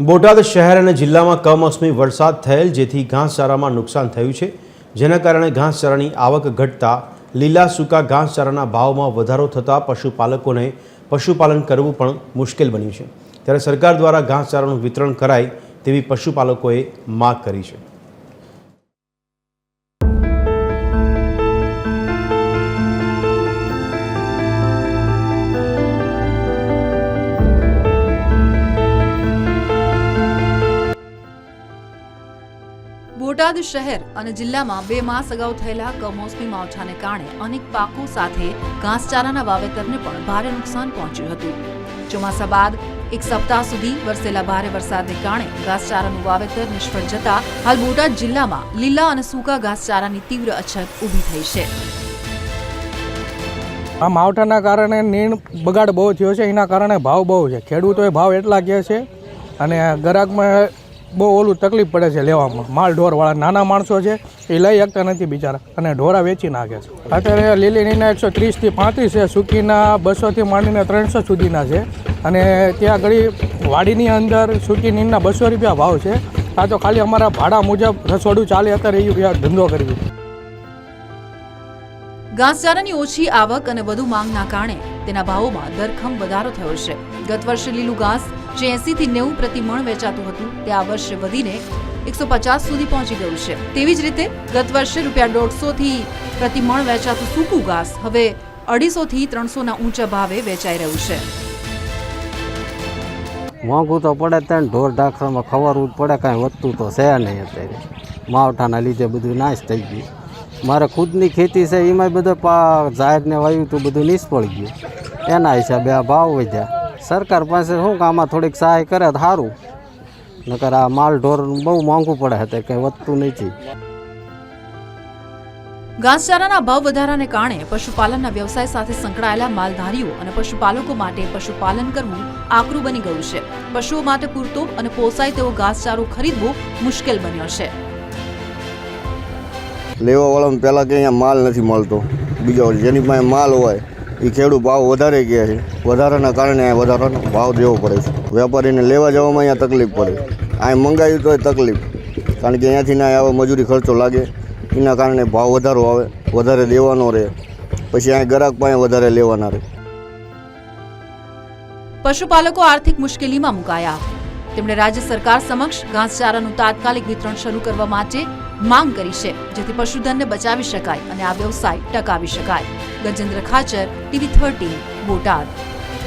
બોટાદ શહેર અને જિલ્લામાં કમોસમી વરસાદ થયેલ જેથી ઘાસચારામાં નુકસાન થયું છે, જેના કારણે ઘાસચારાની આવક ઘટતા લીલા સૂકા ઘાસચારાના ભાવમાં વધારો થતાં પશુપાલકોને પશુપાલન કરવું પણ મુશ્કેલ બન્યું છે। ત્યારે સરકાર દ્વારા ઘાસચારાનું વિતરણ કરાય તેવી પશુપાલકોએ માંગ કરી છે। બોટાદ શહેર અને જિલ્લામાં 2 માસ અગાઉ થયેલા કમોસમી માવઠાને કારણે અનેક પાકો સાથે ઘાસચારાના વાવેતરને પણ ભારે નુકસાન પહોંચ્યું હતું। ચોમાસા બાદ એક સપ્તાહ સુધી વરસેલા ભારે વરસાદને કારણે ઘાસચારાનું વાવેતર નિષ્ફળ જતા હાલ બોટાદ જિલ્લામાં લીલા અને સૂકા ઘાસચારાની તીવ્ર અછત ઊભી થઈ છે। આ માવઠાના કારણે નીણ બગાડ બહુ થયો છે, એના કારણે ભાવ બહુ છે। ખેડૂતોએ ભાવ એટલા કહે છે અને ગ્રાહકમાં બહુ ઓલું તકલીફ પડે છે લેવામાં। માલ ઢોરવાળા નાના માણસો છે એ લઈ શકતા નથી બિચારા અને ઢોરા વેચી નાખે છે। અત્યારે લીલી નીના 130 થી 35 છે, સૂકીના 200 થી માંડીને 300 સુધીના છે અને ત્યાં ઘડી વાડીની અંદર સૂકી નીરના 200 રૂપિયા ભાવ છે। આ તો ખાલી અમારા ભાડા મુજબ રસોડું ચાલે અત્યારે એ ધંધો કરવી। ઘાસચારાની ઓછી આવક અને વધુ માંગના કારણે તેના ભાવોમાં ધરખમ વધારો થયો છે। ગત વર્ષે લીલું ઘાસ જે 80 થી 90 પ્રતિ મણ વેચાતું હતું તે આ વર્ષે વધીને 150 સુધી પહોંચી ગયું છે। તેવી જ રીતે ગત વર્ષે ₹150 થી પ્રતિ મણ વેચાતું સૂકું ઘાસ હવે 250 થી 300 ના ઊંચા ભાવે વેચાઈ રહ્યું છે। મોંઘું તો પડે ત્યાં ઢોર ઢાખરમાં ખવડવું જ પડે, કાંઈ વધતું તો છે નહીં। અત્યારે માવઠાના લીધે બધું નાશ થઈ ગયું। મારે ખુદની ખેતી છે એમાં બધું જાહેરને વાવ્યું તો બધું નિષ્ફળ ગયું, એના હિસાબે આ ભાવ વધ્યા। સરકાર પાસે શું કે આમાં થોડીક સહાય કરે તો સારું, નકર આ માલ ઢોર બહુ મોંઘું પડે છે, કંઈ વધતું નથી। ઘાસચારાના ભાવ વધારાને કારણે પશુપાલનના વ્યવસાય સાથે સંકળાયેલા માલધારીઓ અને પશુપાલકો માટે પશુપાલન કરવું આકરું બની ગયું છે। પશુઓ માટે પૂરતો અને પોસાય તેવો ઘાસચારો ખરીદવો મુશ્કેલ બન્યો છે। લેવાવાળાને પહેલાં કે અહીંયા માલ નથી મળતો, બીજો જેની પાસે માલ હોય એ ખેડૂત ભાવ વધારે કહે છે, વધારાના કારણે વધારાનો ભાવ દેવો પડે છે। વેપારીને લેવા જવામાં અહીંયા તકલીફ પડે, અહીં મંગાવ્યું તોય તકલીફ, કારણ કે અહીંયાથી ના આવે મજૂરી ખર્ચો લાગે, એના કારણે ભાવ વધારો આવે, વધારે દેવાનો રહે, પછી અહીં ગ્રાહક પાસે વધારે લેવાના રહે। પશુપાલકો આર્થિક મુશ્કેલીમાં મુકાયા। તેમણે રાજ્ય સરકાર સમક્ષ ઘાસચારાનું તાત્કાલિક વિતરણ શરૂ કરવા માટે માંગ કરી છે, જેથી પશુધનને બચાવી શકાય અને આ વ્યવસાય ટકાવી શકાય। ગજેન્દ્ર ખાચર, TV 13, બોટાદ।